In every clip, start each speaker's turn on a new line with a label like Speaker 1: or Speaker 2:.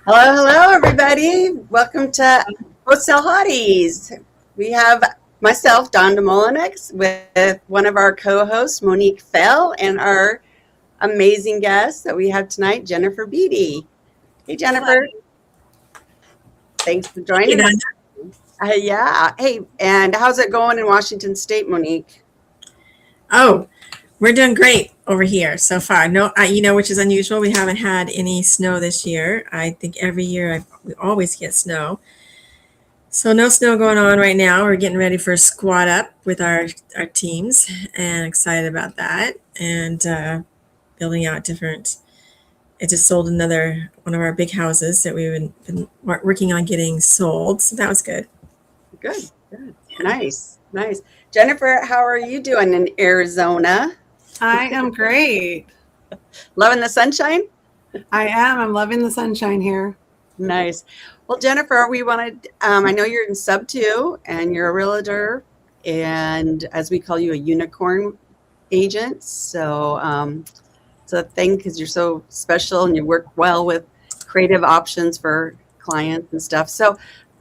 Speaker 1: Hello, hello, everybody. Welcome to Wholesale Hotties. We have myself, Don DeMolinex, with one of our co-hosts, Monique Fell, and our amazing guest that we have tonight, Jennifer Beatty. Hey, Jennifer. Thanks for
Speaker 2: You
Speaker 1: joining
Speaker 2: know,
Speaker 1: us. Yeah. Hey, and how's it going in Washington State, Monique?
Speaker 2: oh, we're doing great over here so far. No, which is unusual. We haven't had any snow this year. I think every year we always get snow. So no snow going on right now. We're getting ready for a squat up with our teams, and excited about that. And building out different. I just sold another one of our big houses that we've been working on getting sold. So that was good.
Speaker 1: Good, good. Nice, nice. Jennifer, how are you doing in Arizona?
Speaker 3: I am great.
Speaker 1: Loving the sunshine?
Speaker 3: I am. I'm loving the sunshine here.
Speaker 1: Nice. Well, Jennifer, we wanted, I know you're in sub two and you're a realtor, and as we call you, a unicorn agent. It's a thing because you're so special and you work well with creative options for clients and stuff. So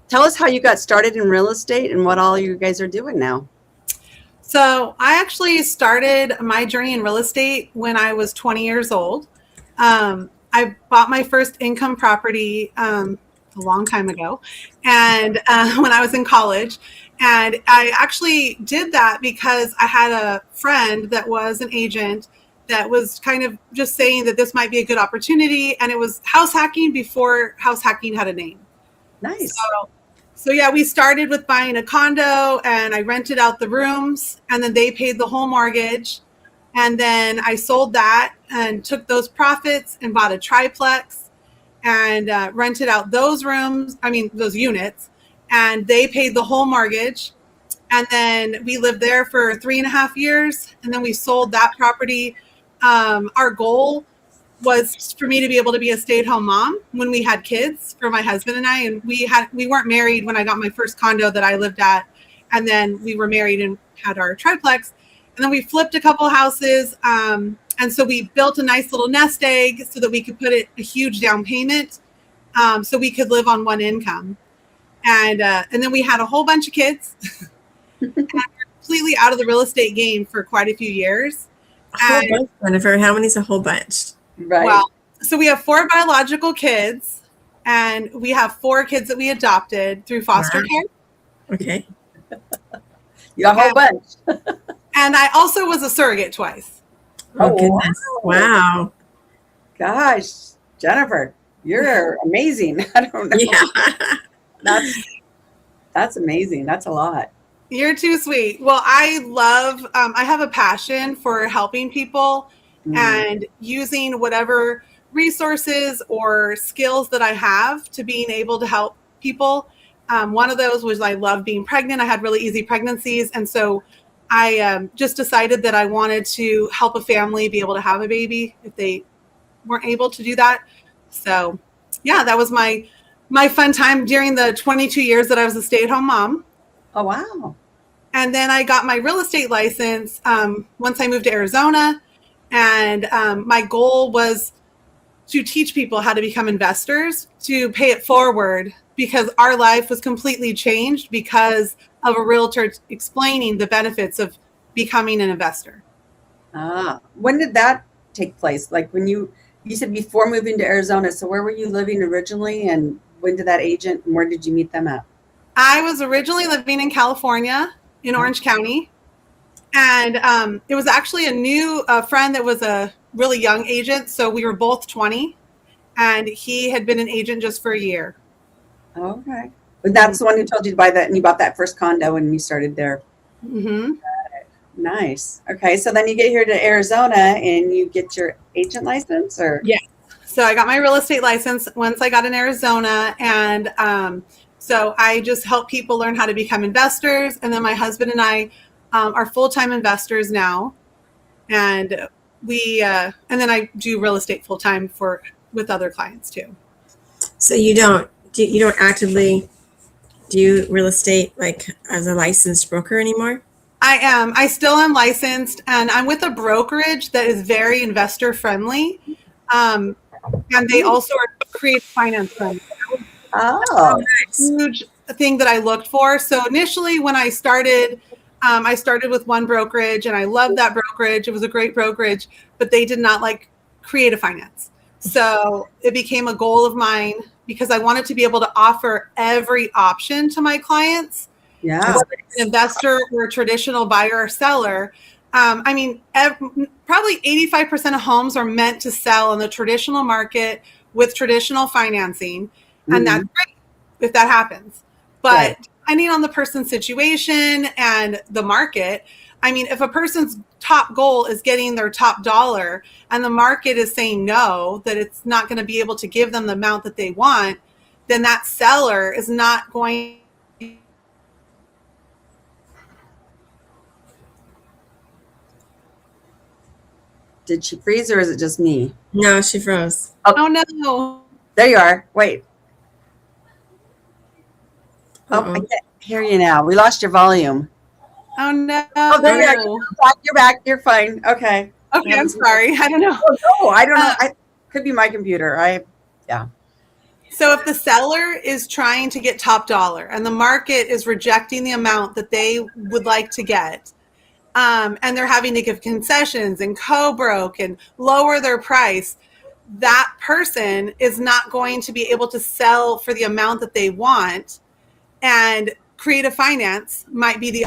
Speaker 1: tell us how you got started in real estate and what all you guys are doing now.
Speaker 3: So I actually started my journey in real estate when I was 20 years old. I bought my first income property a long time ago, and when I was in college. And I actually did that because I had a friend that was an agent that was kind of just saying that this might be a good opportunity. And it was house hacking before house hacking had a name.
Speaker 1: Nice.
Speaker 3: So yeah, we started with buying a condo and I rented out the rooms and then they paid the whole mortgage. And then I sold that and took those profits and bought a triplex and rented out those those units, and they paid the whole mortgage. And then we lived there for 3.5 years. And then we sold that property. Our goal was for me to be able to be a stay-at-home mom when we had kids, for my husband and I. And we weren't married when I got my first condo that I lived at. And then we were married and had our triplex. And then we flipped a couple houses. And so we built a nice little nest egg so that we could put a huge down payment, so we could live on one income. And then we had a whole bunch of kids. And we were completely out of the real estate game for quite a few years.
Speaker 2: A whole bunch, Jennifer. How many's a whole bunch?
Speaker 1: Right.
Speaker 3: Well, so we have 4 biological kids, and we have 4 kids that we adopted through foster care.
Speaker 2: Okay.
Speaker 1: You got a whole bunch.
Speaker 3: And I also was a surrogate twice.
Speaker 2: Oh, goodness. Wow.
Speaker 1: Gosh, Jennifer, you're amazing. I don't know.
Speaker 2: Yeah.
Speaker 1: That's amazing. That's a lot.
Speaker 3: You're too sweet. Well, I have a passion for helping people and using whatever resources or skills that I have to being able to help people. One of those was I love being pregnant. I had really easy pregnancies. And so I just decided that I wanted to help a family be able to have a baby if they weren't able to do that. So yeah, that was my fun time during the 22 years that I was a stay-at-home mom.
Speaker 1: Oh, wow.
Speaker 3: And then I got my real estate license once I moved to Arizona. And my goal was to teach people how to become investors, to pay it forward, because our life was completely changed because of a realtor explaining the benefits of becoming an investor.
Speaker 1: When did that take place? Like when you said before moving to Arizona. So where were you living originally, and when did that agent, and where did you meet them at?
Speaker 3: I was originally living in California in Orange County. And it was actually a friend that was a really young agent. So we were both 20, and he had been an agent just for a year.
Speaker 1: Okay. But that's the one who told you to buy that, and you bought that first condo and you started there.
Speaker 3: Mm-hmm.
Speaker 1: Nice. Okay. So then you get here to Arizona and you get your agent license, or?
Speaker 3: Yeah. So I got my real estate license once I got in Arizona. And so I just help people learn how to become investors. And then my husband and I are full-time investors now. And and then I do real estate full-time with other clients too.
Speaker 2: So you don't actively do real estate like as a licensed broker anymore?
Speaker 3: I am. I still am licensed, and I'm with a brokerage that is very investor friendly. and they also are creative finance firms.
Speaker 1: Oh,
Speaker 3: Huge thing that I looked for. So initially, when I started with one brokerage, and I loved that brokerage. It was a great brokerage, but they did not like creative finance. So it became a goal of mine because I wanted to be able to offer every option to my clients,
Speaker 1: yeah.
Speaker 3: whether it's an investor or a traditional buyer or seller. I mean, probably 85% of homes are meant to sell in the traditional market with traditional financing, and that's great if that happens. But depending on the person's situation and the market, I mean, if a person's top goal is getting their top dollar and the market is saying no, that it's not going to be able to give them the amount that they want, then that seller is not going.
Speaker 1: Did she freeze or is it just me?
Speaker 2: No, she froze.
Speaker 3: Oh no.
Speaker 1: There you are. Wait. Oh,
Speaker 2: Uh-oh.
Speaker 1: I can't hear you now. We lost your volume.
Speaker 3: Oh no.
Speaker 1: Oh, there you are. You're back. You're fine. Okay.
Speaker 3: Okay, I'm sorry. I don't know.
Speaker 1: Oh, no, I don't know. Could be my computer.
Speaker 3: So if the seller is trying to get top dollar and the market is rejecting the amount that they would like to get, and they're having to give concessions and co-broke and lower their price, that person is not going to be able to sell for the amount that they want, and creative finance might be the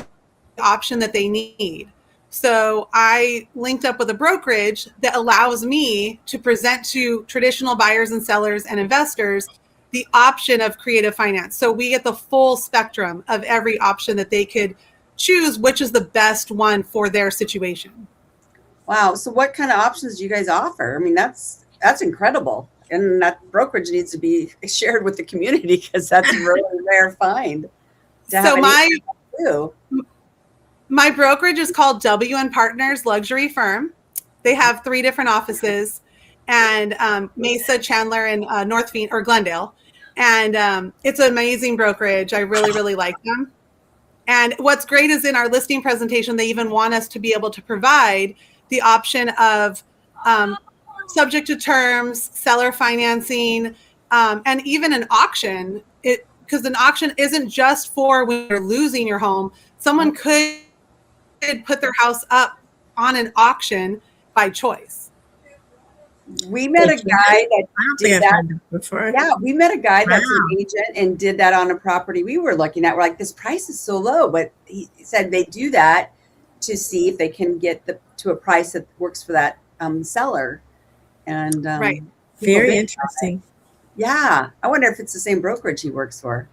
Speaker 3: option that they need. So I linked up with a brokerage that allows me to present to traditional buyers and sellers and investors the option of creative finance. So we get the full spectrum of every option that they could choose, which is the best one for their situation.
Speaker 1: Wow. So what kind of options do you guys offer? I mean, that's incredible. And that brokerage needs to be shared with the community because that's a really rare find.
Speaker 3: So my brokerage is called W & Partners Luxury Firm. They have 3 different offices, and Mesa, Chandler, and North Phoenix or Glendale. And it's an amazing brokerage. I really, really like them. And what's great is in our listing presentation, they even want us to be able to provide the option of subject to terms, seller financing, and even an auction. Because an auction isn't just for when you're losing your home. Someone could put their house up on an auction by choice.
Speaker 1: We met a guy that did that
Speaker 2: before.
Speaker 1: Yeah, we met a guy that's an agent and did that on a property we were looking at. We're like, this price is so low, but he said they do that to see if they can get to a price that works for that seller. And
Speaker 3: right,
Speaker 2: very interesting.
Speaker 1: Yeah, I wonder if it's the same brokerage he works for.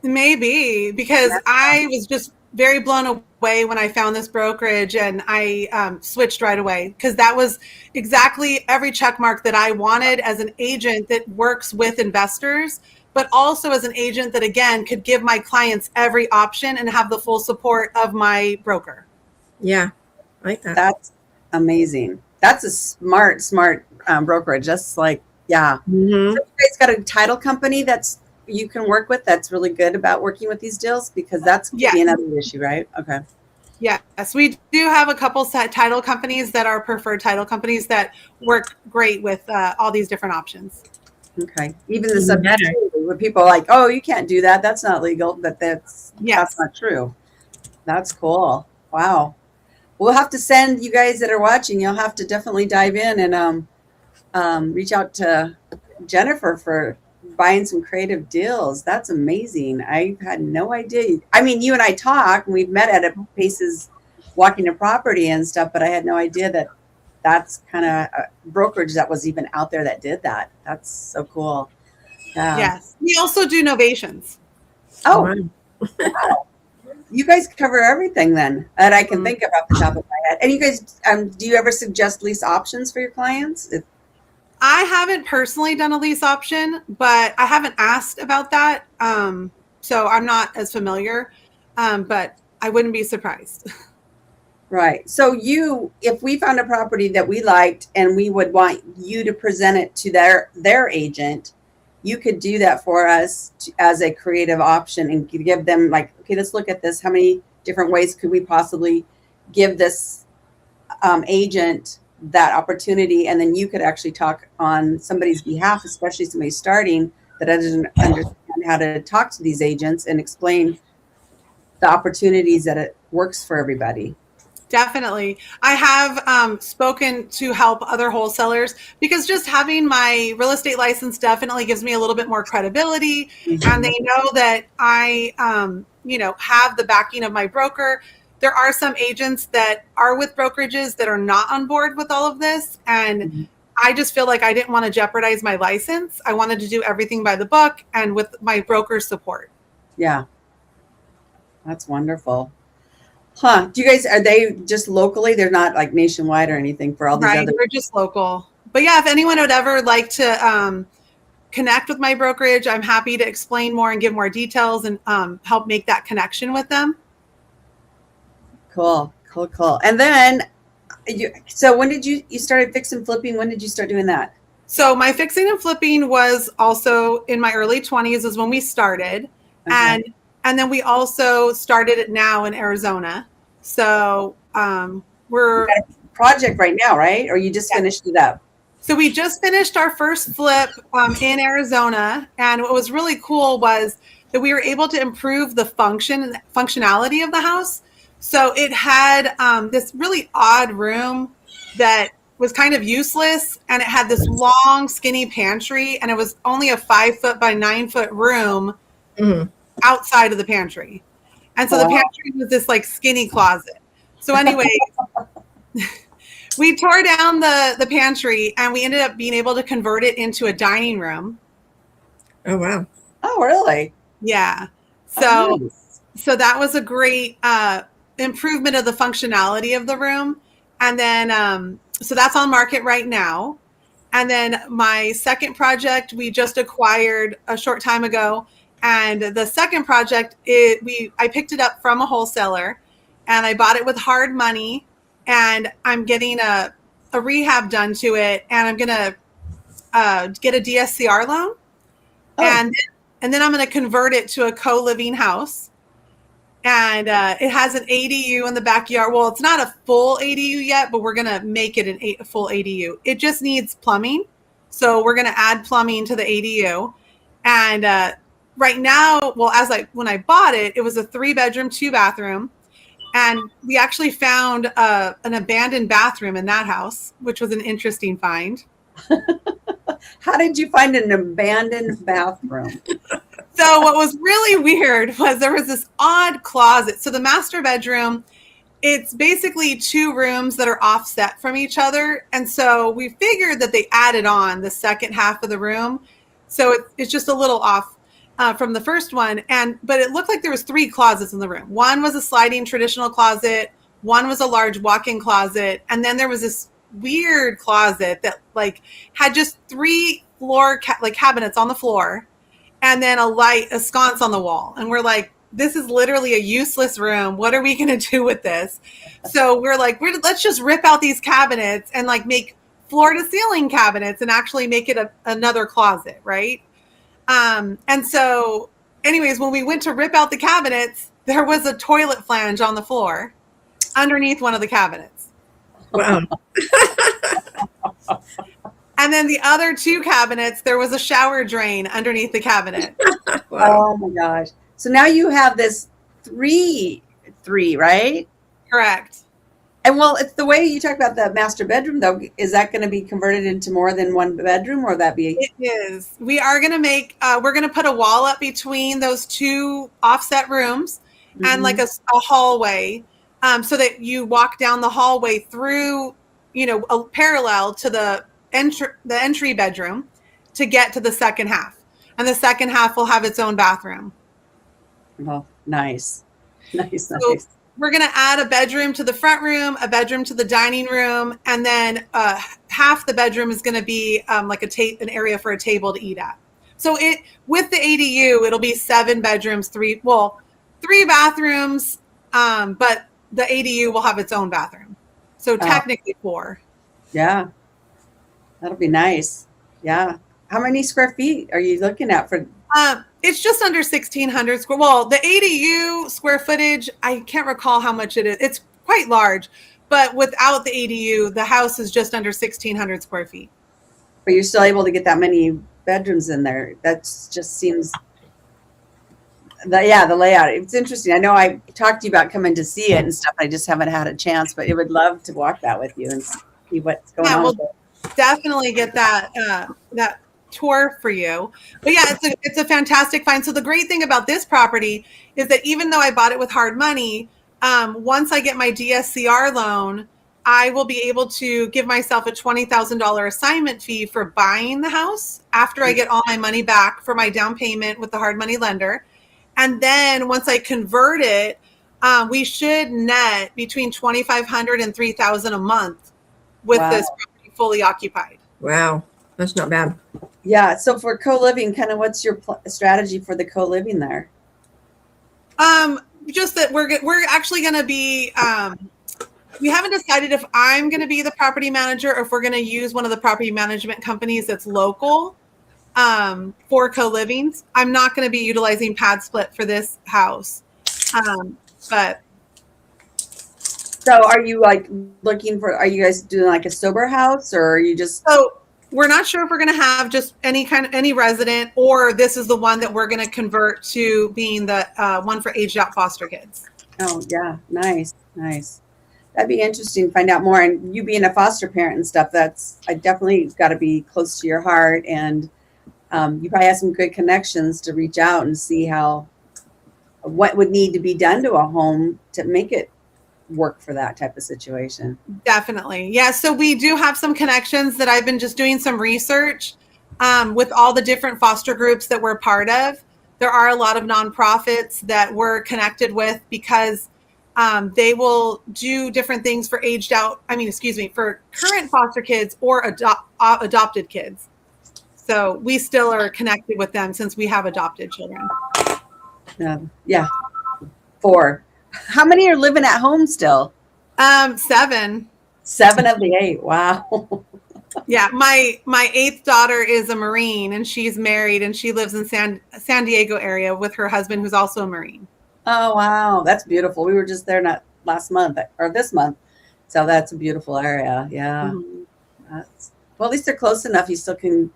Speaker 3: Maybe, because I was just very blown away when I found this brokerage, and I switched right away because that was exactly every check mark that I wanted as an agent that works with investors, but also as an agent that, again, could give my clients every option and have the full support of my broker.
Speaker 2: Yeah, I like that.
Speaker 1: That's amazing. That's a smart brokerage. That's like, yeah.
Speaker 2: Mm-hmm.
Speaker 1: So you guys got a title company that's you can work with that's really good about working with these deals, because that's could be another issue, right? Okay.
Speaker 3: Yes, we do have a couple title companies that are preferred title companies that work great with all these different options.
Speaker 1: Okay. Even the subject where people are like, oh, you can't do that. That's not legal. But that's not true. That's cool. Wow. We'll have to send you guys that are watching. You'll have to definitely dive in and reach out to Jennifer for buying some creative deals. That's amazing. I had no idea. I mean, you and I talk, and we've met at places walking a property and stuff, but I had no idea that that's kind of a brokerage that was even out there that did that. That's so cool. Yeah.
Speaker 3: Yes. We also do novations.
Speaker 1: Oh, wow. You guys cover everything then that I can think of off the top of my head. And you guys, do you ever suggest lease options for your clients?
Speaker 3: I haven't personally done a lease option, but I haven't asked about that. So I'm not as familiar, but I wouldn't be surprised.
Speaker 1: Right. So if we found a property that we liked and we would want you to present it to their agent, you could do that for us as a creative option and give them like, okay, let's look at this. How many different ways could we possibly give this agent that opportunity, and then you could actually talk on somebody's behalf, especially somebody starting that doesn't understand how to talk to these agents and explain the opportunities that it works for everybody.
Speaker 3: Definitely. I have spoken to help other wholesalers because just having my real estate license definitely gives me a little bit more credibility. And they know that I, have the backing of my broker. There are some agents that are with brokerages that are not on board with all of this. And I just feel like I didn't want to jeopardize my license. I wanted to do everything by the book and with my broker's support.
Speaker 1: Yeah. That's wonderful. Huh. Do you guys, are they just locally? They're not like nationwide or anything for all these other.
Speaker 3: We're just local. But yeah, if anyone would ever like to connect with my brokerage, I'm happy to explain more and give more details and help make that connection with them.
Speaker 1: Cool. And then, so when did you started fix and flipping? When did you start doing that?
Speaker 3: So my fixing and flipping was also in my early 20s is when we started. Okay. And then we also started it now in Arizona. So we're
Speaker 1: got a project right now, right? Or you just finished it up?
Speaker 3: So we just finished our first flip in Arizona. And what was really cool was that we were able to improve the functionality of the house. So it had this really odd room that was kind of useless. And it had this long, skinny pantry. And it was only a 5-foot by 9-foot room. Outside of the pantry. And so the pantry was this like skinny closet. So anyway, we tore down the pantry and we ended up being able to convert it into a dining room.
Speaker 2: Oh, wow.
Speaker 1: Oh, really?
Speaker 3: Yeah. So that was a great improvement of the functionality of the room. And then, so that's on market right now. And then my second project, we just acquired a short time ago. And the second project, I picked it up from a wholesaler and I bought it with hard money and I'm getting a rehab done to it and I'm going to get a DSCR loan. And then I'm going to convert it to a co-living house. And it has an ADU in the backyard. Well, it's not a full ADU yet, but we're going to make it a full ADU. It just needs plumbing. So we're going to add plumbing to the ADU. And right now, well, when I bought it, it was a 3-bedroom, 2-bathroom. And we actually found an abandoned bathroom in that house, which was an interesting find.
Speaker 1: How did you find an abandoned bathroom?
Speaker 3: So what was really weird was there was this odd closet. So the master bedroom, it's basically 2 rooms that are offset from each other. And so we figured that they added on the second half of the room. So it's just a little off from the first one. But it looked like there was 3 closets in the room. One was a sliding traditional closet. One was a large walk-in closet. And then there was this weird closet that like had just 3 floor cabinets on the floor and then a sconce on the wall. And we're like, this is literally a useless room. What are we going to do with this? So we're like, let's just rip out these cabinets and like make floor to ceiling cabinets and actually make it another closet. Right. And so anyways, when we went to rip out the cabinets, there was a toilet flange on the floor underneath one of the cabinets.
Speaker 2: Wow.
Speaker 3: And then the other 2 cabinets, there was a shower drain underneath the cabinet.
Speaker 1: Wow. Oh my gosh. So now you have this three, right?
Speaker 3: Correct.
Speaker 1: And well, it's the way you talk about the master bedroom though. Is that going to be converted into more than 1 bedroom or that be?
Speaker 3: It is. We are going to we're going to put a wall up between those 2 offset rooms and like a hallway so that you walk down the hallway through, parallel to the entry bedroom to get to the second half. And the second half will have its own bathroom.
Speaker 1: Oh, nice.
Speaker 3: So we're going to add a bedroom to the front room, a bedroom to the dining room, and then half the bedroom is going to be like an area for a table to eat at. So with the ADU, it'll be 7 bedrooms, 3 bathrooms, but the ADU will have its own bathroom. So technically 4.
Speaker 1: Yeah. That'll be nice. Yeah. How many square feet are you looking at for?
Speaker 3: It's just under 1,600 square. Well, the ADU square footage, I can't recall how much it is. It's quite large, but without the ADU, the house is just under 1,600 square feet.
Speaker 1: But you're still able to get that many bedrooms in there. That's just seems the layout. It's interesting. I know I talked to you about coming to see it and stuff. I just haven't had a chance, but I would love to walk that with you and see what's going on.
Speaker 3: We'll definitely get that tour for you. But yeah, it's a fantastic find. So the great thing about this property is that even though I bought it with hard money, once I get my DSCR loan, I will be able to give myself a $20,000 assignment fee for buying the house after I get all my money back for my down payment with the hard money lender. And then once I convert it, we should net between $2,500 and $3,000 a month with this property fully occupied.
Speaker 2: Wow, that's not bad.
Speaker 1: Yeah. So for co-living, kind of what's your strategy for the co-living there?
Speaker 3: Just that we're actually going to be, we haven't decided if I'm going to be the property manager or if we're going to use one of the property management companies that's local for co-livings. I'm not going to be utilizing Pad Split for this house. But
Speaker 1: so are you like looking for, are you guys doing like a sober house or are you just?
Speaker 3: So we're not sure if we're going to have just any resident, or this is the one that we're going to convert to being the one for aged out foster kids.
Speaker 1: Oh yeah. Nice. That'd be interesting to find out more. And you being a foster parent and stuff, I definitely got to be close to your heart. And you probably have some good connections to reach out and see what would need to be done to a home to make it work for that type of situation.
Speaker 3: Definitely. Yeah. So we do have some connections that I've been just doing some research with all the different foster groups that we're part of. There are a lot of nonprofits that we're connected with because they will do different things for for current foster kids or adopted kids. So we still are connected with them since we have adopted children.
Speaker 1: Yeah. 4. How many are living at home still?
Speaker 3: 7.
Speaker 1: 7 of the 8. Wow.
Speaker 3: Yeah, my 8th daughter is a Marine and she's married and she lives in San Diego area with her husband who's also a Marine.
Speaker 1: Oh wow, that's beautiful. We were just there not last month or this month, so that's a beautiful area. Yeah. Mm-hmm. Well, at least they're close enough. You still can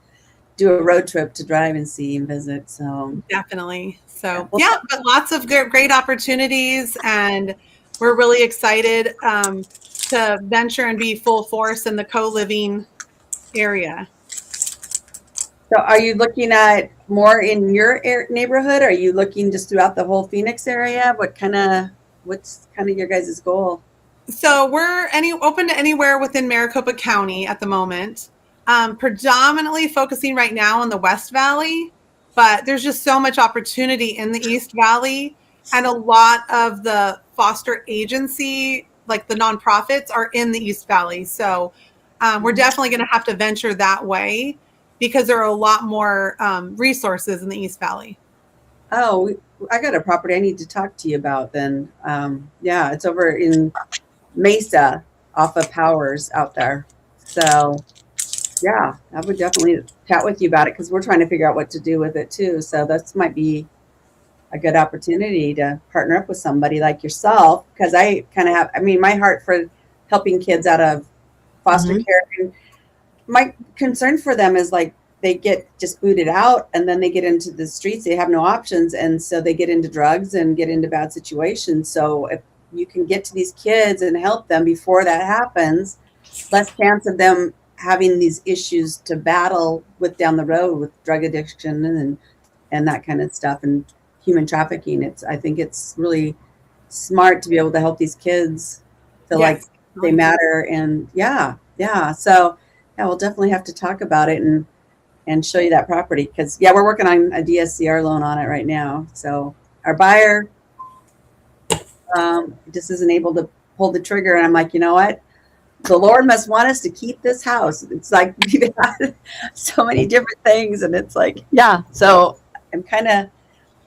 Speaker 1: do a road trip to drive and see and visit. So
Speaker 3: definitely. So yeah, but lots of great opportunities, and we're really excited to venture and be full force in the co-living area.
Speaker 1: So are you looking at more in your neighborhood? Are you looking just throughout the whole Phoenix area? What's kind of your guys' goal?
Speaker 3: So we're open to anywhere within Maricopa County at the moment. Predominantly focusing right now on the West Valley, but there's just so much opportunity in the East Valley, and a lot of the foster agency, like the nonprofits, are in the East Valley. So we're definitely going to have to venture that way because there are a lot more resources in the East Valley.
Speaker 1: Oh, I got a property I need to talk to you about then. Yeah, it's over in Mesa off of Powers out there. So yeah, I would definitely chat with you about it because we're trying to figure out what to do with it too. So this might be a good opportunity to partner up with somebody like yourself, because I kind of have, my heart for helping kids out of foster care. And my concern for them is like they get just booted out and then they get into the streets. They have no options. And so they get into drugs and get into bad situations. So if you can get to these kids and help them before that happens, less chance of them having these issues to battle with down the road with drug addiction and that kind of stuff and human trafficking. I think it's really smart to be able to help these kids feel like they matter. And so we'll definitely have to talk about it and show you that property, because we're working on a DSCR loan on it right now. So our buyer just isn't able to pull the trigger, and I'm like, you know what? The Lord must want us to keep this house. It's like we've had so many different things, and it's like, so I'm kind of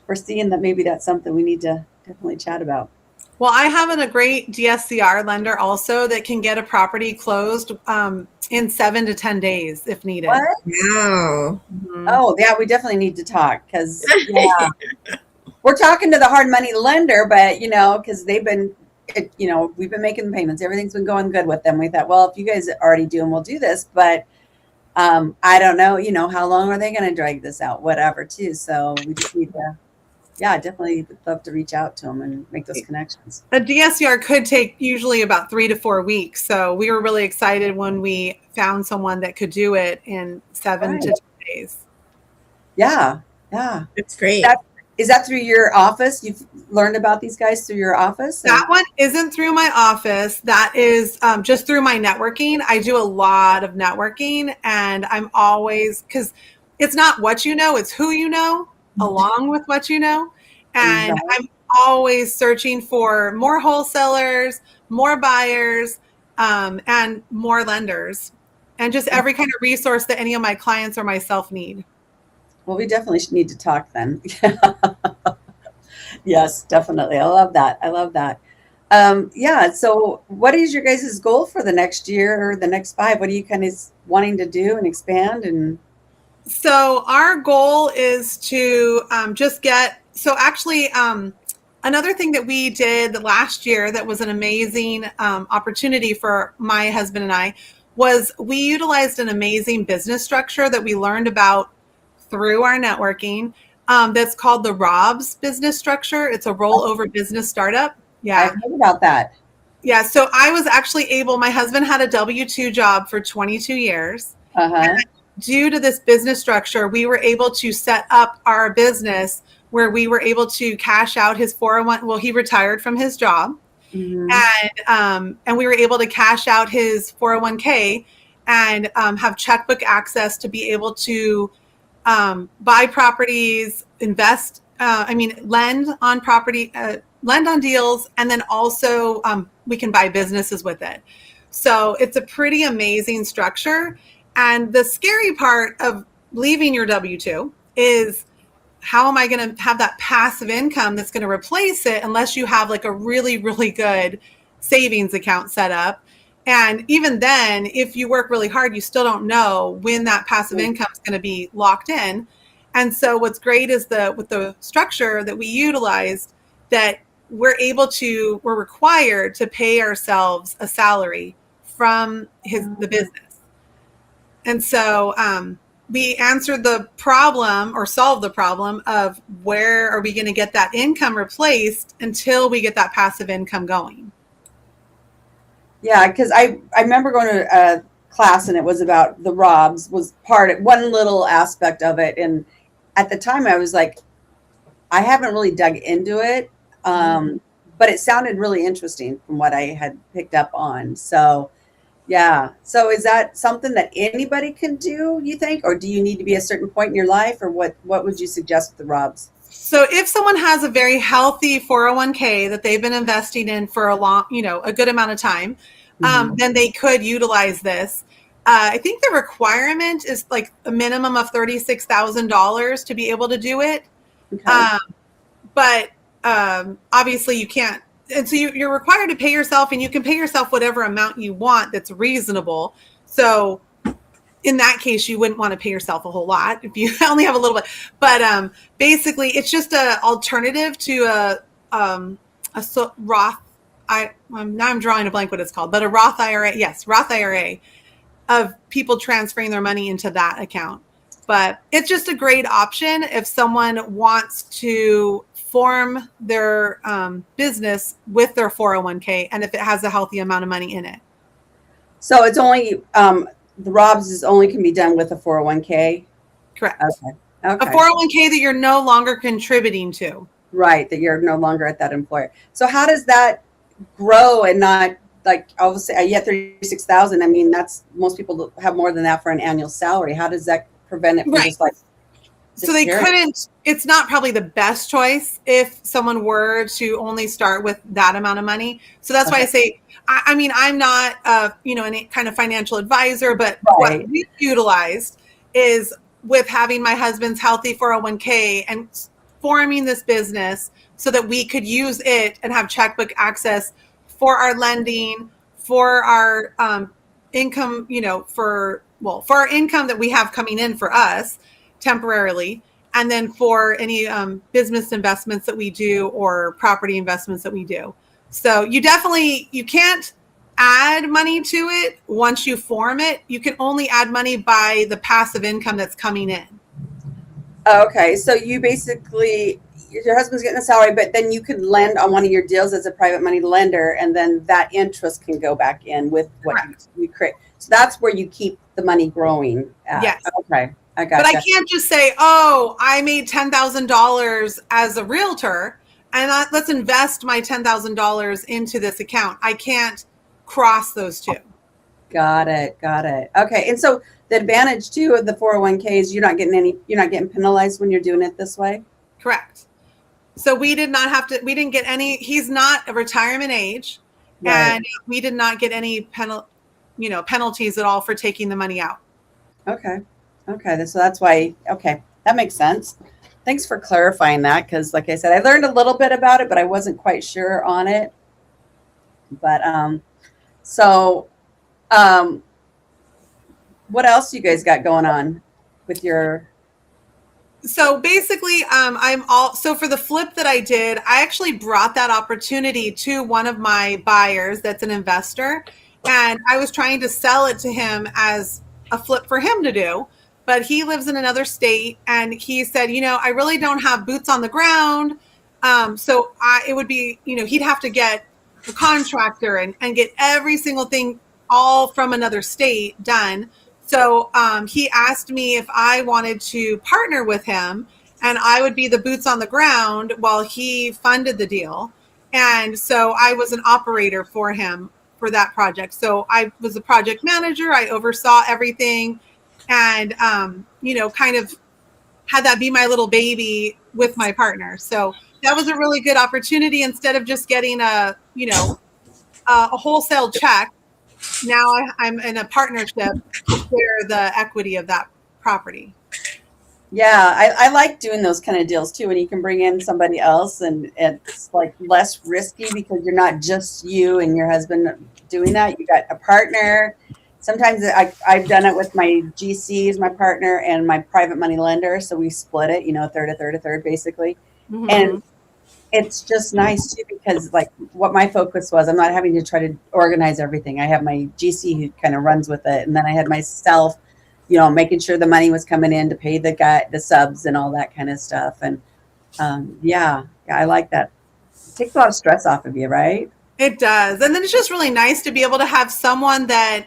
Speaker 1: foreseeing that maybe that's something we need to definitely chat about.
Speaker 3: Well, I have a great DSCR lender also that can get a property closed in 7 to 10 days if needed.
Speaker 1: What?
Speaker 2: Wow.
Speaker 3: Mm-hmm.
Speaker 1: Oh, yeah, we definitely need to talk, because we're talking to the hard money lender, but because they've been we've been making the payments. Everything's been going good with them. We thought, well, if you guys already do them, we'll do this. But I don't know, how long are they going to drag this out, whatever, too. So we just need to, yeah, definitely would love to reach out to them and make those connections.
Speaker 3: A DSCR could take usually about 3 to 4 weeks. So we were really excited when we found someone that could do it in 7 to 10 days.
Speaker 1: Yeah. Yeah.
Speaker 2: It's great.
Speaker 1: Is that through your office? You've learned about these guys through your office?
Speaker 3: That one isn't through my office. That is just through my networking. I do a lot of networking, and I'm always, because it's not what you know, it's who you know, along with what you know. And I'm always searching for more wholesalers, more buyers, and more lenders, and just every kind of resource that any of my clients or myself need.
Speaker 1: Well, we definitely should need to talk then. Yes, definitely. I love that. Yeah. So what is your guys' goal for the next year or the next 5? What are you kind of wanting to do and expand? And
Speaker 3: so our goal is to another thing that we did last year that was an amazing opportunity for my husband and I was we utilized an amazing business structure that we learned about through our networking that's called the ROBS business structure. It's a rollover business startup. Yeah.
Speaker 1: I've heard about that.
Speaker 3: Yeah. So I was actually my husband had a W-2 job for 22 years. And due to this business structure, we were able to set up our business where we were able to cash out his 401. Well, he retired from his job. And we were able to cash out his 401k and have checkbook access to be able to buy properties, invest, lend on property, lend on deals, and then also we can buy businesses with it. So it's a pretty amazing structure. And the scary part of leaving your W-2 is how am I going to have that passive income that's going to replace it unless you have like a really, really good savings account set up. And even then, if you work really hard, you still don't know when that passive income is going to be locked in. And so what's great is with the structure that we utilized, that we're required to pay ourselves a salary from the business. And so we answered the problem or solved the problem of where are we going to get that income replaced until we get that passive income going.
Speaker 1: Yeah, because I remember going to a class and it was about the ROBS was one little aspect of it. And at the time I was like, I haven't really dug into it, but it sounded really interesting from what I had picked up on. So, yeah. So is that something that anybody can do, you think? Or do you need to be a certain point in your life? Or what would you suggest with the ROBS?
Speaker 3: So if someone has a very healthy 401k that they've been investing in for a good amount of time, then they could utilize this. I think the requirement is like a minimum of $36,000 to be able to do it. Okay. But obviously you can't. And so you're required to pay yourself, and you can pay yourself whatever amount you want that's reasonable. So in that case, you wouldn't want to pay yourself a whole lot if you only have a little bit. But basically, it's just an alternative to a Roth. Now I'm drawing a blank what it's called, but a Roth IRA. Yes, Roth IRA of people transferring their money into that account. But it's just a great option if someone wants to form their business with their 401k and if it has a healthy amount of money in it.
Speaker 1: So it's only the ROBS only can be done with a 401k?
Speaker 3: Correct.
Speaker 1: Okay.
Speaker 3: A 401k that you're no longer contributing to.
Speaker 1: Right, that you're no longer at that employer. So how does that grow and not like obviously I get 36,000? I mean, that's most people have more than that for an annual salary. How does that prevent it from just like
Speaker 3: so they couldn't, it's not probably the best choice if someone were to only start with that amount of money. So that's why I say, I mean, I'm not, any kind of financial advisor, but what we've utilized is with having my husband's healthy 401k and forming this business so that we could use it and have checkbook access for our lending, for our income, for our income that we have coming in for us temporarily, and then for any business investments that we do or property investments that we do. So you can't add money to it once you form it. You can only add money by the passive income that's coming in.
Speaker 1: Okay, so you basically, your husband's getting a salary, but then you could lend on one of your deals as a private money lender, and then that interest can go back in with what you create. So that's where you keep the money growing at.
Speaker 3: Yes.
Speaker 1: Okay, I got.
Speaker 3: But I can't just say, "Oh, I made $10,000 as a realtor, and let's invest my $10,000 into this account." I can't cross those two.
Speaker 1: Got it. Okay, and so the advantage too of the 401k is you're not getting penalized when you're doing it this way.
Speaker 3: Correct. So we didn't get any. He's not a retirement age,
Speaker 1: Right.
Speaker 3: and we did not get any penalties at all for taking the money out.
Speaker 1: Okay. So that's why. Okay, that makes sense. Thanks for clarifying that, because, like I said, I learned a little bit about it, but I wasn't quite sure on it. But what else you guys got going on with your?
Speaker 3: So basically, so for the flip that I did, I actually brought that opportunity to one of my buyers that's an investor, and I was trying to sell it to him as a flip for him to do. But he lives in another state, and he said, I really don't have boots on the ground. So it would be, he'd have to get a contractor and get every single thing all from another state done. So he asked me if I wanted to partner with him, and I would be the boots on the ground while he funded the deal. And so I was an operator for him for that project. So I was a project manager. I oversaw everything, and kind of had that be my little baby with my partner. So that was a really good opportunity. Instead of just getting a wholesale check, now I'm in a partnership to share the equity of that property.
Speaker 1: Yeah, I like doing those kind of deals too, when you can bring in somebody else, and it's like less risky because you're not just you and your husband doing that. You got a partner. Sometimes I've done it with my GCs, my partner, and my private money lender. So we split it, a third, basically.
Speaker 3: Mm-hmm.
Speaker 1: And it's just nice too, because like what my focus was, I'm not having to try to organize everything. I have my GC who kind of runs with it. And then I had myself, making sure the money was coming in to pay the subs and all that kind of stuff. And yeah, I like that. It takes a lot of stress off of you, right?
Speaker 3: It does. And then it's just really nice to be able to have someone that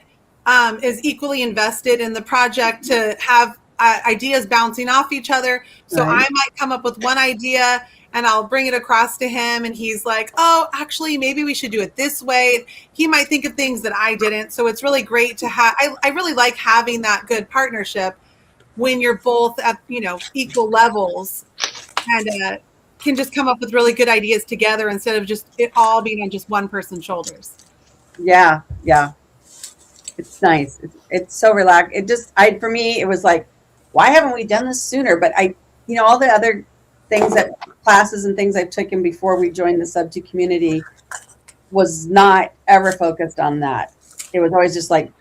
Speaker 3: is equally invested in the project, to have ideas bouncing off each other. So
Speaker 1: Right.
Speaker 3: I might come up with one idea and I'll bring it across to him, and he's like, "Oh, actually, maybe we should do it this way." He might think of things that I didn't. So it's really great to have. I really like having that good partnership when you're both at equal levels, and can just come up with really good ideas together instead of just it all being on just one person's shoulders.
Speaker 1: Yeah. It's nice. It's so relaxed. For me, it was like, why haven't we done this sooner? But all the other things, classes and things I've taken before we joined the Sub2 community, was not ever focused on that. It was always just like,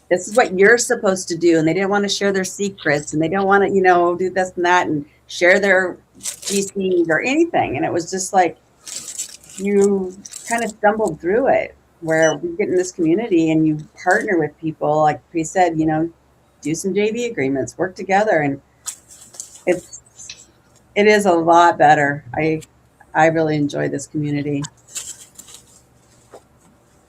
Speaker 1: this is what you're supposed to do. And they didn't want to share their secrets, and they don't want to, do this and that and share their GCs or anything. And it was just like, you kind of stumbled through it, where we get in this community and you partner with people, like we said, do some JV agreements, work together, and it is a lot better. I really enjoy this community.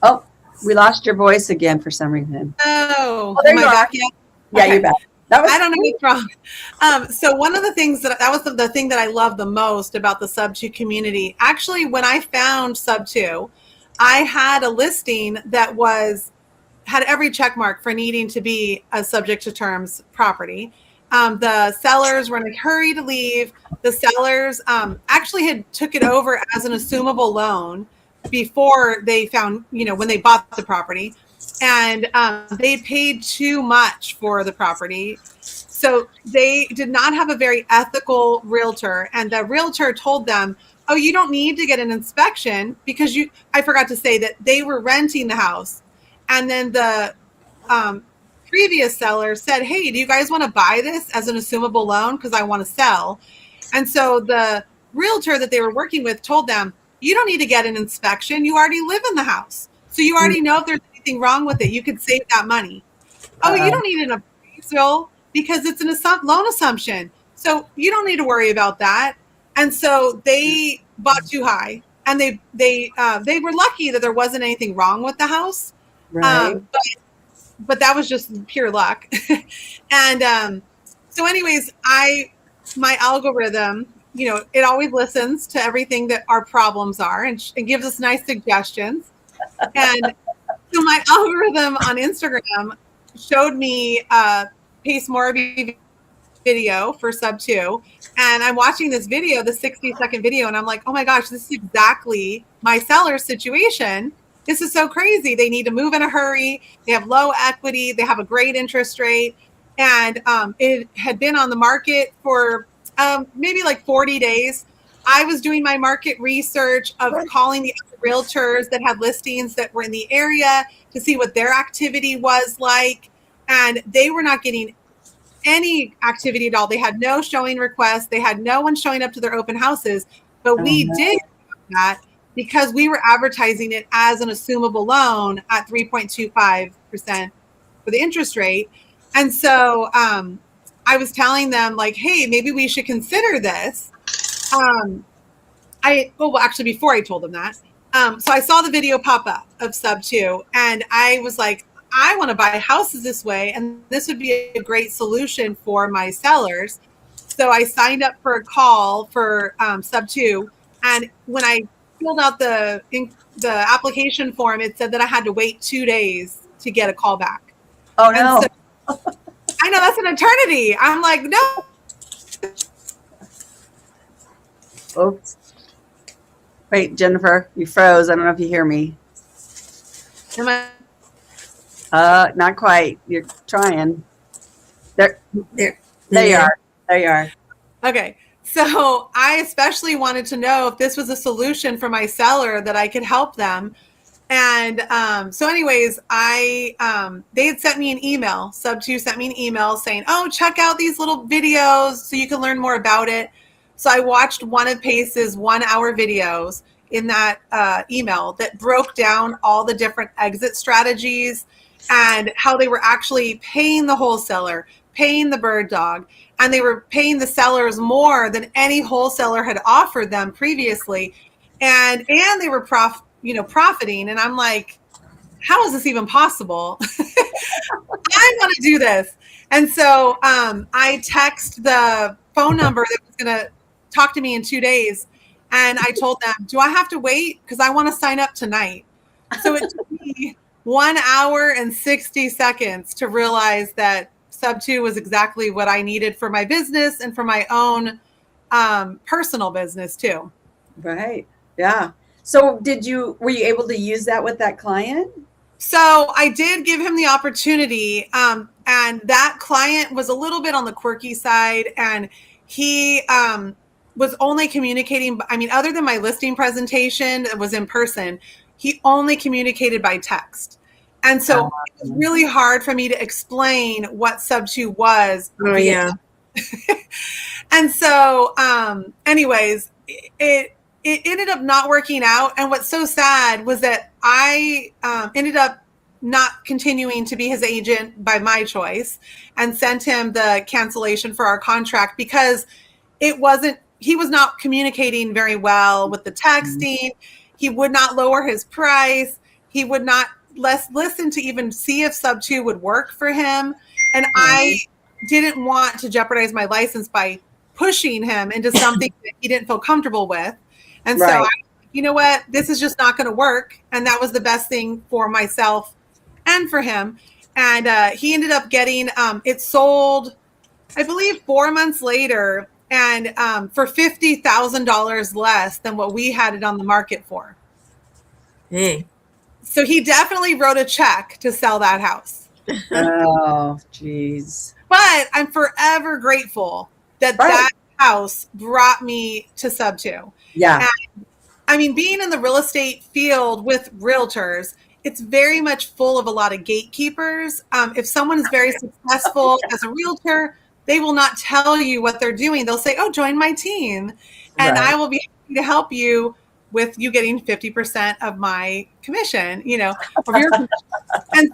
Speaker 1: Oh, we lost your voice again for some reason.
Speaker 3: Oh,
Speaker 1: there
Speaker 3: am
Speaker 1: you
Speaker 3: I
Speaker 1: are.
Speaker 3: back yet?
Speaker 1: Yeah,
Speaker 3: Okay.
Speaker 1: you're back. That was
Speaker 3: I don't know what's wrong. So one of the things that was the thing that I love the most about the Sub2 community, actually, when I found Sub2, I had a listing that had every check mark for needing to be a subject to terms property. The sellers were in a hurry to leave. The sellers actually had took it over as an assumable loan before they found, when they bought the property. And they paid too much for the property. So they did not have a very ethical realtor. And the realtor told them, "Oh, you don't need to get an inspection because I forgot to say that they were renting the house." And then the previous seller said, "Hey, do you guys want to buy this as an assumable loan? Because I want to sell." And so the realtor that they were working with told them, you don't need to get an inspection. You already live in the house. So you already know if there's anything wrong with it. You could save that money. Oh, you don't need an appraisal because it's an loan assumption. So you don't need to worry about that. And so they bought too high, and they were lucky that there wasn't anything wrong with the house.
Speaker 1: Right.
Speaker 3: But that was just pure luck. And so anyways, my algorithm, it always listens to everything that our problems are and gives us nice suggestions. And so my algorithm on Instagram showed me Pace Morby video for sub 2. And I'm watching this video, the 60-second video, and I'm like, oh my gosh, this is exactly my seller's situation. This is so crazy. They need to move in a hurry. They have low equity. They have a great interest rate. And it had been on the market for maybe like 40 days. I was doing my market research of calling the other realtors that had listings that were in the area to see what their activity was like. And they were not getting any activity at all. They had no showing requests. They had no one showing up to their open houses. But we did that because we were advertising it as an assumable loan at 3.25% for the interest rate. And so I was telling them, like, hey, maybe we should consider this. Actually, before I told them that, so I saw the video pop up of sub 2, and I was like, I want to buy houses this way, and this would be a great solution for my sellers. So I signed up for a call for sub 2, and when I filled out the application form, it said that I had to wait 2 days to get a call back.
Speaker 1: Oh no!
Speaker 3: So, I know, that's an eternity. I'm like, no.
Speaker 1: Oops. Wait, Jennifer, you froze. I don't know if you hear me.
Speaker 3: Am I?
Speaker 1: Not quite. You're trying. There you are. There you are.
Speaker 3: Okay. So I especially wanted to know if this was a solution for my seller that I could help them. And so anyways, they had sent me an email. Sub 2 sent me an email saying, oh, check out these little videos so you can learn more about it. So I watched one of Pace's 1-hour videos in that email that broke down all the different exit strategies and how they were actually paying the wholesaler, paying the bird dog, and they were paying the sellers more than any wholesaler had offered them previously. And they were profiting. And I'm like, how is this even possible? I want to do this. And so I text the phone number that was going to talk to me in 2 days. And I told them, do I have to wait? Because I want to sign up tonight. So it took me 1 hour and 60 seconds to realize that sub 2 was exactly what I needed for my business and for my own personal business too.
Speaker 1: Right. Yeah. So were you able to use that with that client?
Speaker 3: So I did give him the opportunity. And that client was a little bit on the quirky side, and he was only communicating. I mean, other than my listing presentation that was in person, he only communicated by text. And so it was really hard for me to explain what sub 2 was.
Speaker 2: Oh, yeah.
Speaker 3: And so anyways, it ended up not working out. And what's so sad was that I ended up not continuing to be his agent by my choice and sent him the cancellation for our contract because he was not communicating very well with the texting. He would not lower his price. He would not listen to even see if sub 2 would work for him. And I didn't want to jeopardize my license by pushing him into something that he didn't feel comfortable with. And so, you know what, this is just not going to work. And that was the best thing for myself and for him. And he ended up getting it sold, I believe, 4 months later, and for $50,000 less than what we had it on the market for.
Speaker 2: Hey.
Speaker 3: So he definitely wrote a check to sell that house.
Speaker 1: Oh, geez.
Speaker 3: But I'm forever grateful that that house brought me to sub 2.
Speaker 1: Yeah.
Speaker 3: And, I mean, being in the real estate field with realtors, it's very much full of a lot of gatekeepers. If someone is very successful as a realtor, they will not tell you what they're doing. They'll say, oh, join my team. And I will be happy to help you with you getting 50% of my commission, of your commission. And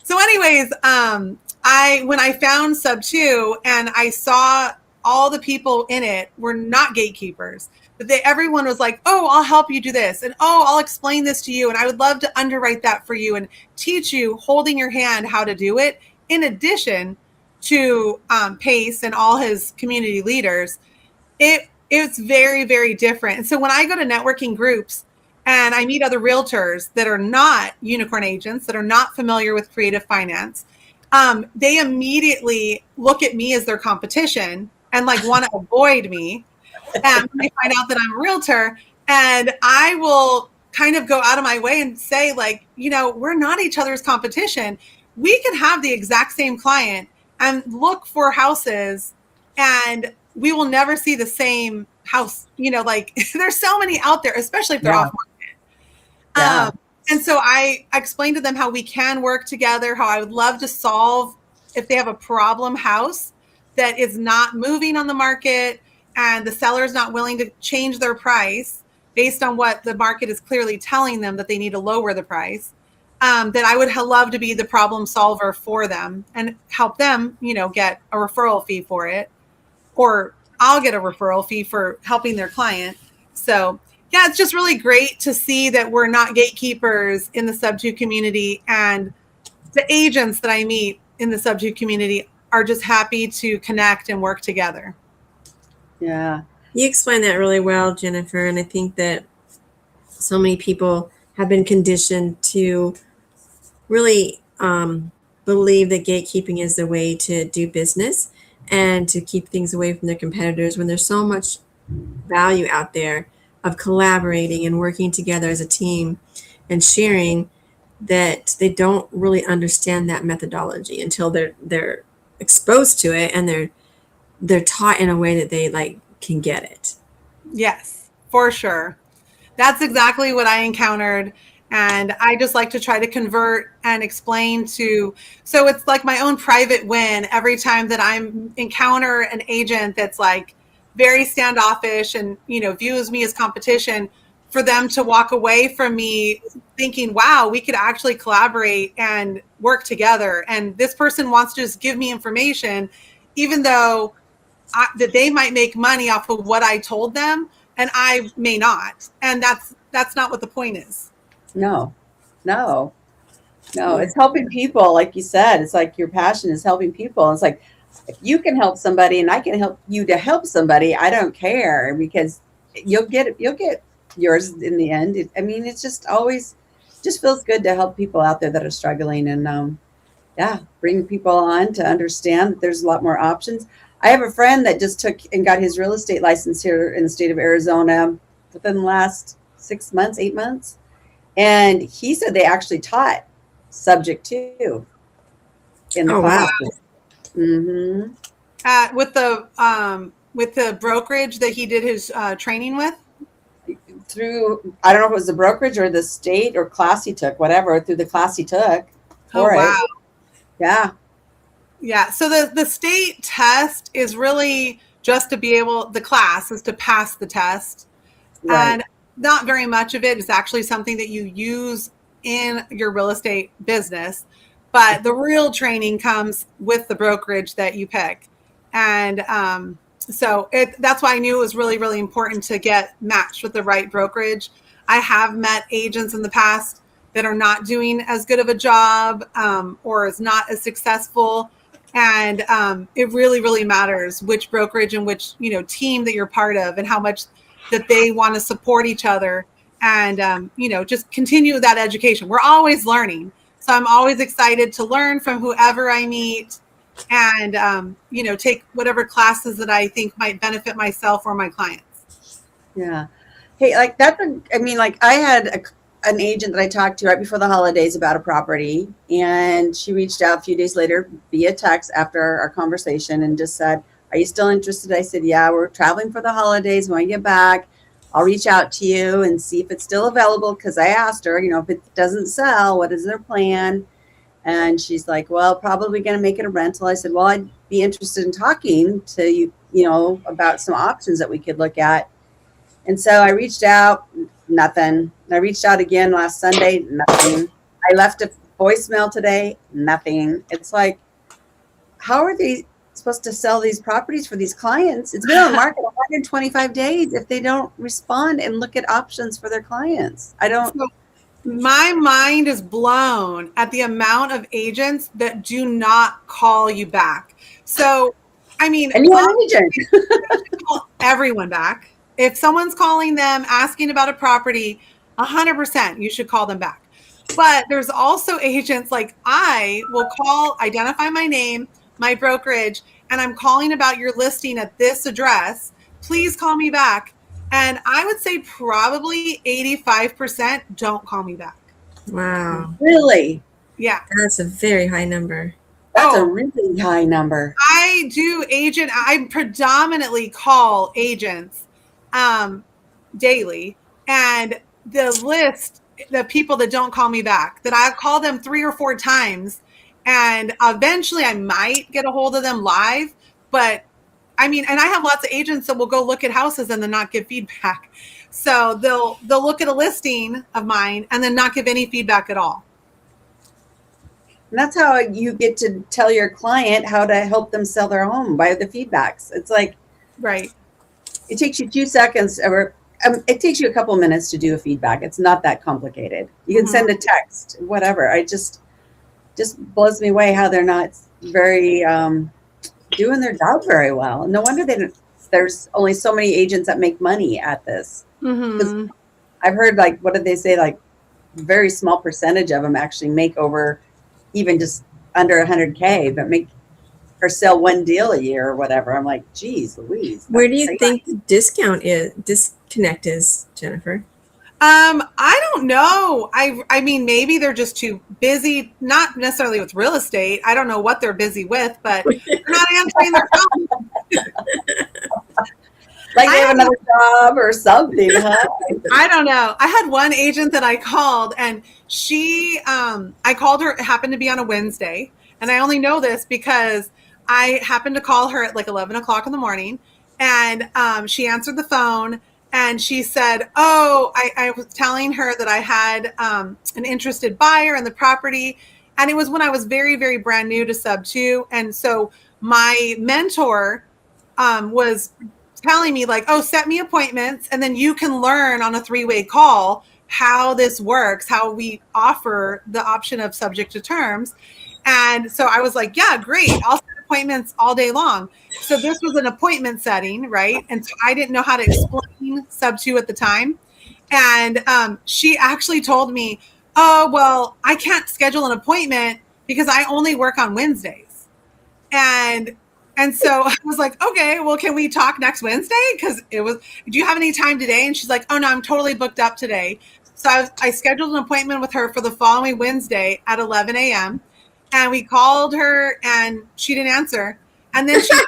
Speaker 3: so anyways, when I found Sub 2 and I saw all the people in it were not gatekeepers, but everyone was like, oh, I'll help you do this. And oh, I'll explain this to you. And I would love to underwrite that for you and teach you holding your hand how to do it. In addition to Pace and all his community leaders, it's very, very different. And so when I go to networking groups and I meet other realtors that are not unicorn agents, that are not familiar with creative finance, they immediately look at me as their competition and like want to avoid me. And they find out that I'm a realtor, and I will kind of go out of my way and say, like, we're not each other's competition. We can have the exact same client and look for houses, and we will never see the same house. Like there's so many out there, especially if they're off market.
Speaker 1: Yeah.
Speaker 3: And so I explained to them how we can work together, how I would love to solve if they have a problem house that is not moving on the market and the seller is not willing to change their price based on what the market is clearly telling them that they need to lower the price, that I would love to be the problem solver for them and help them, get a referral fee for it, or I'll get a referral fee for helping their client. So yeah, it's just really great to see that we're not gatekeepers in the Sub 2 community, and the agents that I meet in the Sub 2 community are just happy to connect and work together.
Speaker 1: Yeah.
Speaker 2: You explained that really well, Jennifer, and I think that so many people have been conditioned to really believe that gatekeeping is the way to do business and to keep things away from their competitors, when there's so much value out there of collaborating and working together as a team and sharing, that they don't really understand that methodology until they're exposed to it and they're taught in a way that they can get it.
Speaker 3: Yes, for sure. That's exactly what I encountered. And I just like to try to convert and explain so it's like my own private win every time that I encounter an agent that's like very standoffish and, views me as competition, for them to walk away from me thinking, wow, we could actually collaborate and work together. And this person wants to just give me information, even though that they might make money off of what I told them, and I may not. And that's not what the point is.
Speaker 1: No. It's helping people. Like you said, it's like your passion is helping people. It's like, if you can help somebody and I can help you to help somebody, I don't care, because you'll get yours in the end. It's just always just feels good to help people out there that are struggling, and bring people on to understand that there's a lot more options. I have a friend that just took and got his real estate license here in the state of Arizona within the last 8 months. And he said they actually taught subject to in the class.
Speaker 3: Wow.
Speaker 1: Mm-hmm.
Speaker 3: With the brokerage that he did his training with?
Speaker 1: Through, I don't know if it was the brokerage or the state or class he took, whatever, through the class he took.
Speaker 3: Oh, wow.
Speaker 1: Yeah.
Speaker 3: Yeah. So the state test is really just to be able, the class is to pass the test.
Speaker 1: Right.
Speaker 3: And not very much of it is actually something that you use in your real estate business. But the real training comes with the brokerage that you pick. And so that's why I knew it was really, really important to get matched with the right brokerage. I have met agents in the past that are not doing as good of a job, or is not as successful. And it really, really matters which brokerage and which team that you're part of, and how much that they want to support each other, and just continue that education. We're always learning, so I'm always excited to learn from whoever I meet, and take whatever classes that I think might benefit myself or my clients.
Speaker 1: Yeah. Hey, like that's I had an agent that I talked to right before the holidays about a property, and she reached out a few days later via text after our conversation and just said, "Are you still interested?" I said, "Yeah, we're traveling for the holidays. When I get back, I'll reach out to you and see if it's still available." Because I asked her, if it doesn't sell, what is their plan? And she's like, "Well, probably going to make it a rental." I said, "Well, I'd be interested in talking to you, about some options that we could look at." And so I reached out, nothing. I reached out again last Sunday, nothing. I left a voicemail today, nothing. It's like, how are they supposed to sell these properties for these clients? It's been on the market 125 days if they don't respond and look at options for their clients. I don't.
Speaker 3: My mind is blown at the amount of agents that do not call you back. So, I mean,
Speaker 1: And you're an agent.
Speaker 3: call everyone back. If someone's calling them asking about a property, 100% you should call them back. But there's also agents like I will call, identify my name, my brokerage, and I'm calling about your listing at this address. Please call me back. And I would say probably 85% don't call me back.
Speaker 2: Wow.
Speaker 1: Really?
Speaker 3: Yeah.
Speaker 2: That's a very high number.
Speaker 1: That's a really high number.
Speaker 3: I predominantly call agents daily, and the people that don't call me back, that I call them 3 or 4 times, and eventually I might get a hold of them live. But I mean, and I have lots of agents that will go look at houses and then not give feedback. So they'll look at a listing of mine and then not give any feedback at all.
Speaker 1: And that's how you get to tell your client how to help them sell their home, by the feedbacks. It's like,
Speaker 3: right.
Speaker 1: It takes you 2 seconds, or it takes you a couple minutes to do a feedback. It's not that complicated. You can send a text, whatever. I just blows me away how they're not very doing their job very well. No wonder there's only so many agents that make money at this.
Speaker 3: Mm-hmm.
Speaker 1: I've heard, like, what did they say? Like, very small percentage of them actually make over even just under 100K, but make or sell one deal a year or whatever. I'm like, geez Louise.
Speaker 2: Where do you think the disconnect is, Jennifer?
Speaker 3: I don't know. I mean, maybe they're just too busy, not necessarily with real estate. I don't know what they're busy with, but they're not answering their phone.
Speaker 1: Like they have another job or something, huh?
Speaker 3: I don't know. I had one agent that I called, and I called her, it happened to be on a Wednesday. And I only know this because I happened to call her at like 11 o'clock in the morning, and she answered the phone. And she said, I was telling her that I had an interested buyer in the property. And it was when I was very, very brand new to Sub 2. And so my mentor was telling me, like, set me appointments, and then you can learn on a 3-way call how this works, how we offer the option of subject to terms. And so I was like, yeah, great. I'll set appointments all day long. So this was an appointment setting, right? And so I didn't know how to explain Sub 2 at the time. And she actually told me, oh, well, I can't schedule an appointment because I only work on Wednesdays. And so I was like, okay, well, can we talk next Wednesday? Because do you have any time today? And she's like, oh, no, I'm totally booked up today. So I scheduled an appointment with her for the following Wednesday at 11 a.m. And we called her, and she didn't answer. And then she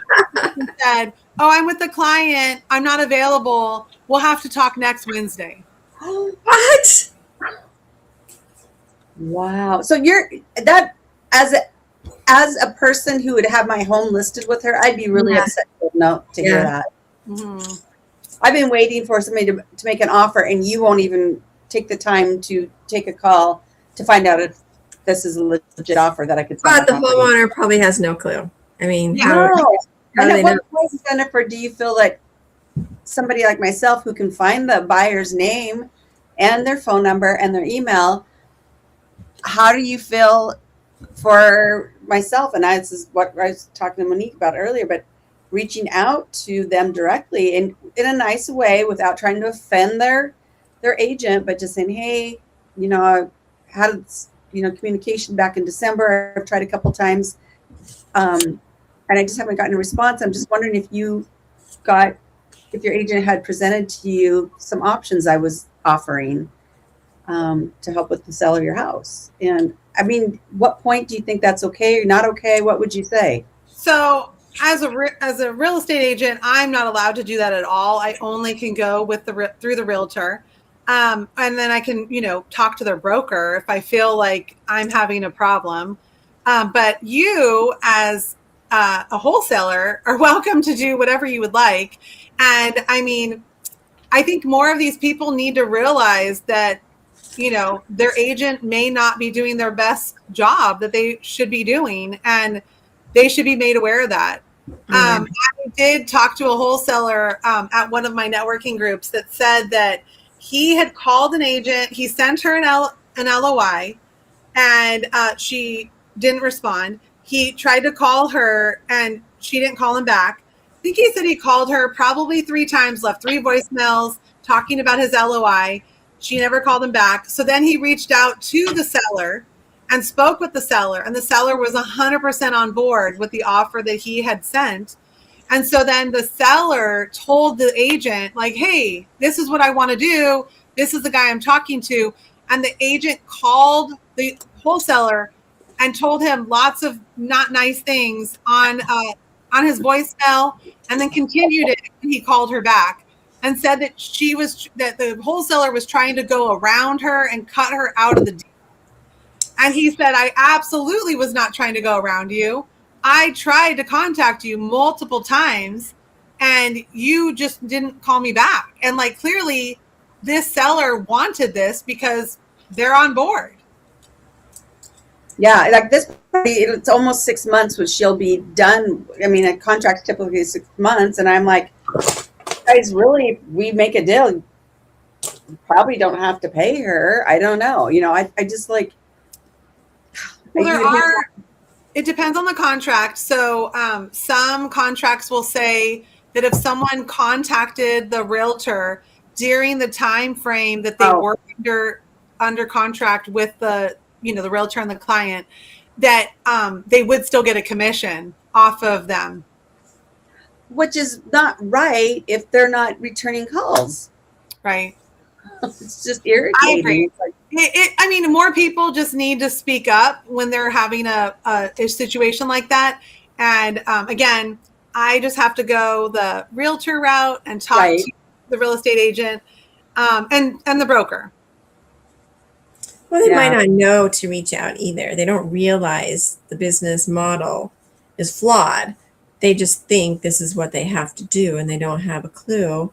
Speaker 3: said, oh, I'm with the client. I'm not available. We'll have to talk next Wednesday.
Speaker 2: What?
Speaker 1: Wow. So you're that as a person who would have my home listed with her, I'd be really upset to hear that.
Speaker 3: Mm-hmm.
Speaker 1: I've been waiting for somebody to make an offer, and you won't even take the time to take a call to find out if this is a legit offer that I could sell.
Speaker 2: But the homeowner probably has no clue. I mean,
Speaker 1: how
Speaker 2: do they
Speaker 1: at what
Speaker 2: know?
Speaker 1: point, Jennifer, do you feel like somebody like myself who can find the buyer's name and their phone number and their email, how do you feel for myself? And this is what I was talking to Monique about earlier, but reaching out to them directly and in a nice way without trying to offend their agent, but just saying, hey, I had communication back in December. I've tried a couple times, and I just haven't gotten a response. I'm just wondering if your agent had presented to you some options I was offering to help with the sale of your house. And I mean, what point do you think that's okay or not okay? What would you say?
Speaker 3: So as a real estate agent, I'm not allowed to do that at all. I only can go with through the realtor. And then I can, talk to their broker if I feel like I'm having a problem. But you, as a wholesaler, are welcome to do whatever you would like. And I mean, I think more of these people need to realize that, you know, their agent may not be doing their best job that they should be doing, and they should be made aware of that. I did talk to a wholesaler at one of my networking groups that said that he had called an agent. He sent her an LOI, and she didn't respond. He tried to call her, and she didn't call him back. I think he said he called her probably 3 times, left 3 voicemails talking about his LOI. She never called him back. So then he reached out to the seller and spoke with the seller, and the seller was 100% on board with the offer that he had sent. And so then the seller told the agent, like, hey, this is what I want to do. This is the guy I'm talking to. And the agent called the wholesaler and told him lots of not nice things on his voicemail, and then continued it. And he called her back and said that that the wholesaler was trying to go around her and cut her out of the deal. And he said, I absolutely was not trying to go around you. I tried to contact you multiple times, and you just didn't call me back. And like, clearly this seller wanted this because they're on board.
Speaker 1: Yeah, like this, it's almost 6 months, which she'll be done. I mean, a contract's typically 6 months, and I'm like, guys, really, we make a deal, you probably don't have to pay her. I don't know. You know, I just like.
Speaker 3: Well, it depends on the contract. So some contracts will say that if someone contacted the realtor during the time frame that they were under contract with the realtor and the client, that they would still get a commission off of them.
Speaker 1: Which is not right if they're not returning calls.
Speaker 3: Right.
Speaker 1: It's just irritating.
Speaker 3: I agree. I mean, more people just need to speak up when they're having a situation like that. And again, I just have to go the realtor route and talk to the real estate agent and the broker.
Speaker 2: Well, they might not know to reach out either. They don't realize the business model is flawed. They just think this is what they have to do, and they don't have a clue,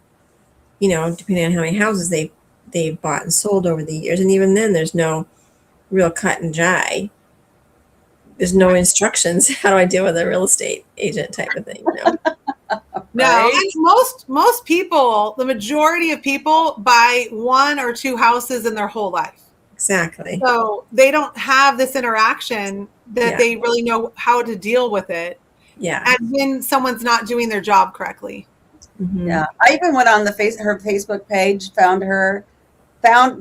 Speaker 2: you know, depending on how many houses they've bought and sold over the years. And even then, there's no real cut and dry. There's no instructions. How do I deal with a real estate agent type of thing? No.
Speaker 3: No, most people, the majority of people buy 1 or 2 houses in their whole life.
Speaker 2: Exactly.
Speaker 3: So they don't have this interaction that they really know how to deal with it.
Speaker 2: Yeah.
Speaker 3: And when someone's not doing their job correctly.
Speaker 2: Mm-hmm.
Speaker 1: Yeah. I even went on her Facebook page, found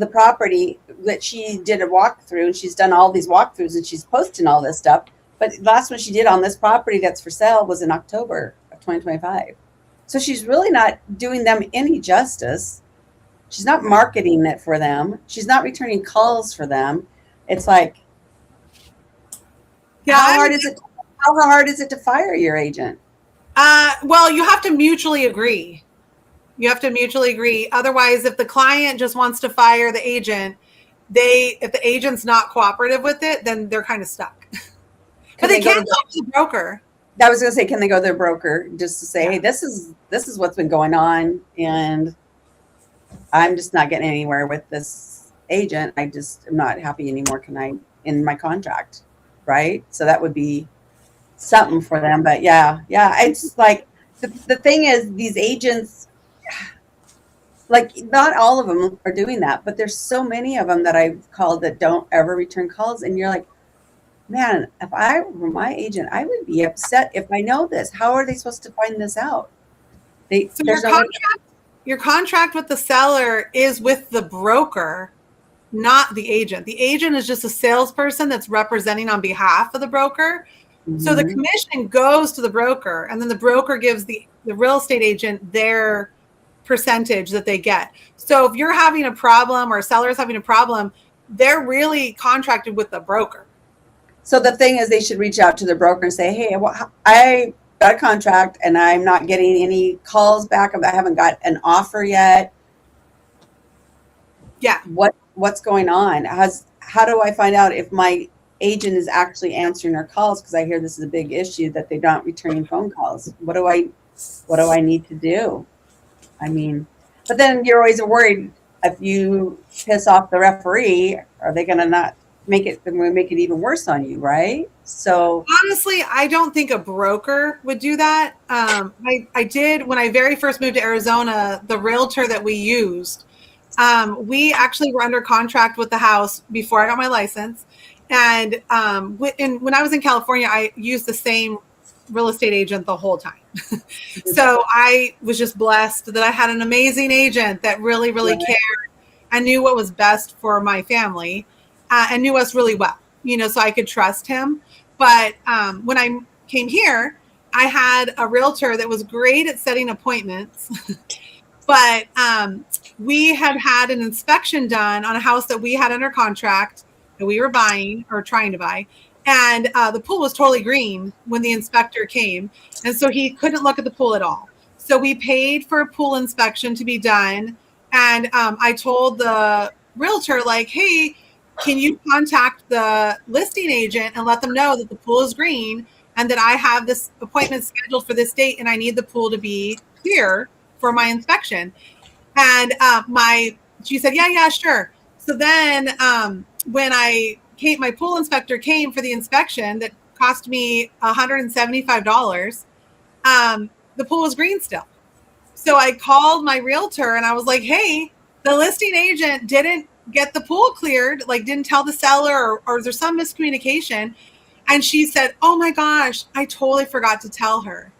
Speaker 1: the property that she did a walkthrough, and she's done all these walkthroughs and she's posting all this stuff. But the last one she did on this property that's for sale was in October of 2025. So she's really not doing them any justice. She's not marketing it for them. She's not returning calls for them. It's like, how hard is it to fire your agent?
Speaker 3: Well, you have to mutually agree. Otherwise, if the client just wants to fire the agent, if the agent's not cooperative with it, then they're kind of stuck. But they can't go to the broker.
Speaker 1: I was going to say, can they go to their broker just to say, hey, this is what's been going on, and I'm just not getting anywhere with this agent. I just am not happy anymore. Can I in my contract, right? So that would be something for them. But yeah, it's like the thing is, these agents, like, not all of them are doing that, but there's so many of them that I've called that don't ever return calls, and you're like, man, if I were my agent, I would be upset if I know this. How are they supposed to find this out?
Speaker 3: Your contract with the seller is with the broker, not the agent. The agent is just a salesperson that's representing on behalf of the broker. Mm-hmm. So the commission goes to the broker, and then the broker gives the real estate agent their percentage that they get. So if you're having a problem or a seller is having a problem, they're really contracted with the broker.
Speaker 1: So the thing is, they should reach out to the broker and say, hey, I got a contract and I'm not getting any calls back. I haven't got an offer yet.
Speaker 3: Yeah.
Speaker 1: What's going on? How do I find out if my agent is actually answering their calls? Because I hear this is a big issue, that they're not returning phone calls. What do I need to do? I mean, But then you're always worried if you piss off the referee, are they going to not make it even worse on you, right? So
Speaker 3: Honestly, I don't think a broker would do that. I did when I very first moved to Arizona, the realtor that we used, we actually were under contract with the house before I got my license. And when I was in California, I used the same real estate agent the whole time. So I was just blessed that I had an amazing agent that really, really
Speaker 1: Right.
Speaker 3: cared and knew what was best for my family, and knew us really well, so I could trust him. But when I came here, I had a realtor that was great at setting appointments, but we had an inspection done on a house that we had under contract that we were buying or trying to buy. And the pool was totally green when the inspector came. And so he couldn't look at the pool at all. So we paid for a pool inspection to be done. And I told the realtor, like, hey, can you contact the listing agent and let them know that the pool is green and that I have this appointment scheduled for this date and I need the pool to be clear for my inspection. And she said, yeah, sure. So then when my pool inspector came for the inspection that cost me $175, the pool was green still. So I called my realtor and I was like, hey, the listing agent didn't get the pool cleared, like didn't tell the seller, or there's some miscommunication. And she said, oh my gosh, I totally forgot to tell her.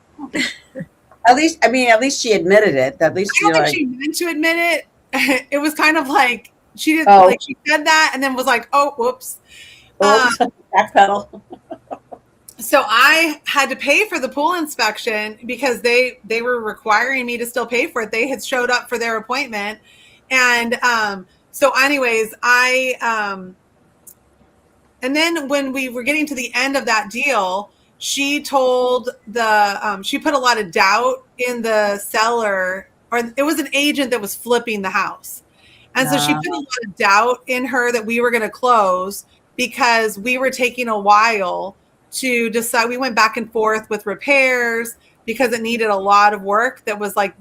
Speaker 1: at least she admitted it. At least
Speaker 3: I don't
Speaker 1: you're
Speaker 3: think
Speaker 1: like,
Speaker 3: she meant to admit it. It was kind of like she did,
Speaker 1: oh,
Speaker 3: like she said that and then was like, oh, whoops.
Speaker 1: oops, backpedal.
Speaker 3: So I had to pay for the pool inspection because they were requiring me to still pay for it. They had showed up for their appointment. And so anyways, and then when we were getting to the end of that deal, she told she put a lot of doubt in the seller, or it was an agent that was flipping the house. And so she put a lot of doubt in her that we were going to close because we were taking a while to decide. We went back and forth with repairs because it needed a lot of work that was like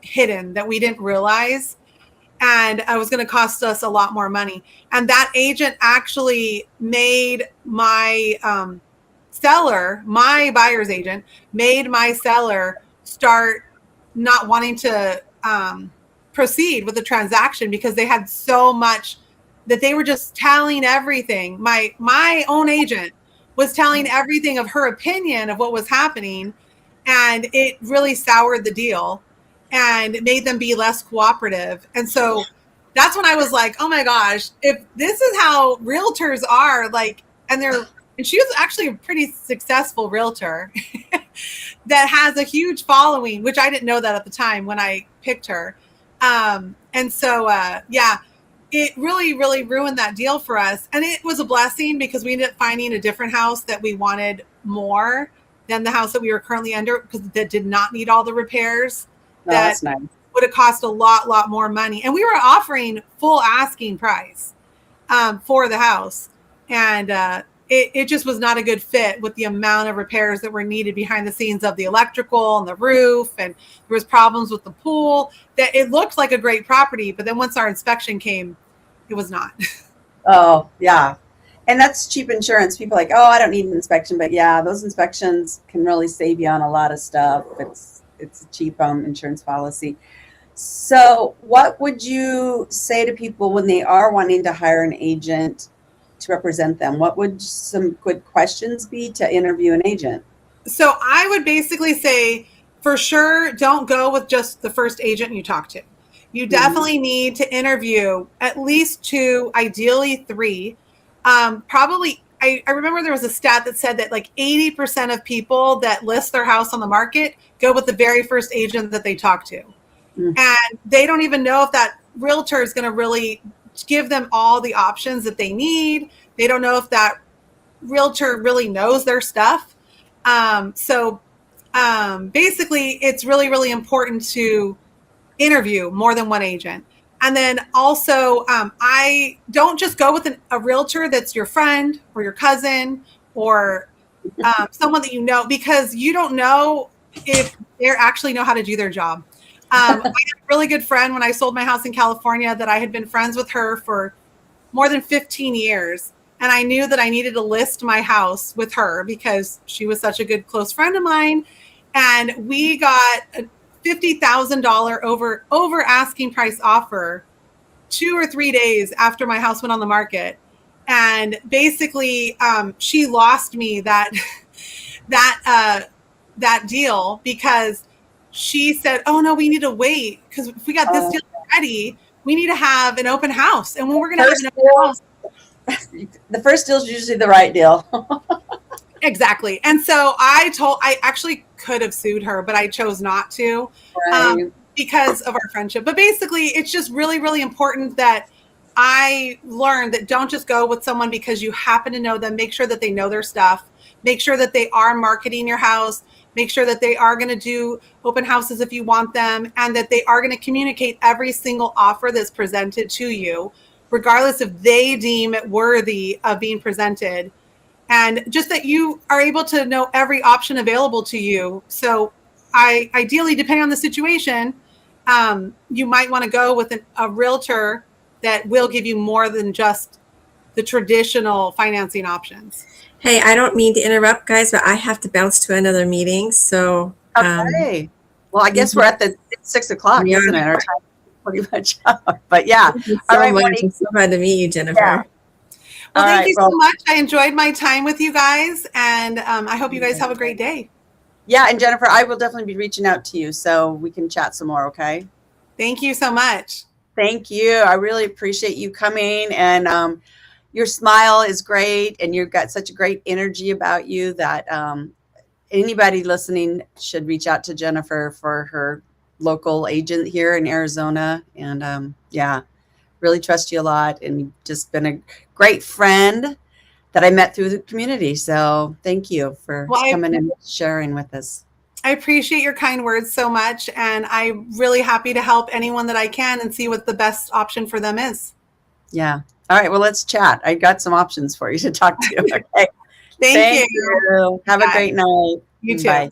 Speaker 3: hidden that we didn't realize. And it was going to cost us a lot more money. And that agent actually made my seller, my buyer's agent, made my seller start not wanting to proceed with the transaction because they had so much that they were just telling everything. My own agent was telling everything of her opinion of what was happening, and it really soured the deal and made them be less cooperative. And so that's when I was like, oh my gosh, if this is how realtors are, like, and she was actually a pretty successful realtor that has a huge following, which I didn't know that at the time when I picked her. And so, yeah, it really, really ruined that deal for us. And it was a blessing because we ended up finding a different house that we wanted more than the house that we were currently under, because that did not need all the repairs.
Speaker 1: No, that's nice.
Speaker 3: Would have cost a lot more money. And we were offering full asking price for the house. And it just was not a good fit with the amount of repairs that were needed behind the scenes of the electrical and the roof. And there was problems with the pool. That it looked like a great property, but then once our inspection came, it was not.
Speaker 1: Oh, yeah. And that's cheap insurance. People are like, oh, I don't need an inspection. But yeah, those inspections can really save you on a lot of stuff. It's a cheap insurance policy. So what would you say to people when they are wanting to hire an agent to represent them? What would some good questions be to interview an agent?
Speaker 3: So I would basically say, for sure, don't go with just the first agent you talk to. You definitely need to interview at least 2, ideally 3. Probably, I remember there was a stat that said that like 80% of people that list their house on the market go with the very first agent that they talk to. And they don't even know if that realtor is going to really give them all the options that they need. They don't know if that realtor really knows their stuff. So basically, it's really, really important to interview more than one agent. And then also, I don't just go with a realtor that's your friend or your cousin or someone that you know, because you don't know if they actually know how to do their job. I had a really good friend when I sold my house in California that I had been friends with her for more than 15 years. And I knew that I needed to list my house with her because she was such a good close friend of mine. And we got a $50,000 over asking price offer 2 or 3 days after my house went on the market. And basically, she lost me that that deal because she said, "Oh no, we need to wait because if we got this deal ready, we need to have an open house, and when we're going to have an open house."
Speaker 1: The first deal is usually the right deal.
Speaker 3: Exactly. And so I actually could have sued her, but I chose not to,
Speaker 1: Right.
Speaker 3: because of our friendship. But basically, it's just really, really important that I learned that don't just go with someone because you happen to know them. Make sure that they know their stuff. Make sure that they are marketing your house. Make sure that they are going to do open houses if you want them, and that they are going to communicate every single offer that's presented to you, regardless if they deem it worthy of being presented. And just that you are able to know every option available to you. So ideally, depending on the situation, you might want to go with a realtor that will give you more than just the traditional financing options.
Speaker 2: Hey, I don't mean to interrupt, guys, but I have to bounce to another meeting. So,
Speaker 1: Okay. Well, I guess we're at the 6 o'clock,
Speaker 2: Yeah.
Speaker 1: isn't it? Our time is pretty much up. But yeah.
Speaker 2: thank you
Speaker 1: All
Speaker 2: so
Speaker 1: right,
Speaker 2: much.
Speaker 1: Monique.
Speaker 2: It's so glad to meet you, Jennifer.
Speaker 1: Yeah.
Speaker 3: Well,
Speaker 1: All
Speaker 3: thank
Speaker 1: right,
Speaker 3: you
Speaker 1: well-
Speaker 3: so much. I enjoyed my time with you guys, and I hope you guys have a great day.
Speaker 1: Yeah, and Jennifer, I will definitely be reaching out to you so we can chat some more, okay?
Speaker 3: Thank you so much.
Speaker 1: Thank you. I really appreciate you coming, and your smile is great, and you've got such a great energy about you that anybody listening should reach out to Jennifer for her local agent here in Arizona. And yeah, really trust you a lot, and you've just been a great friend that I met through the community. So thank you for coming and sharing with us.
Speaker 3: I appreciate your kind words so much, and I'm really happy to help anyone that I can and see what the best option for them is.
Speaker 1: Yeah. All right. Well, let's chat. I got some options for you to talk to. Okay.
Speaker 3: Thank you.
Speaker 1: Have a great night.
Speaker 3: You too.
Speaker 1: Bye.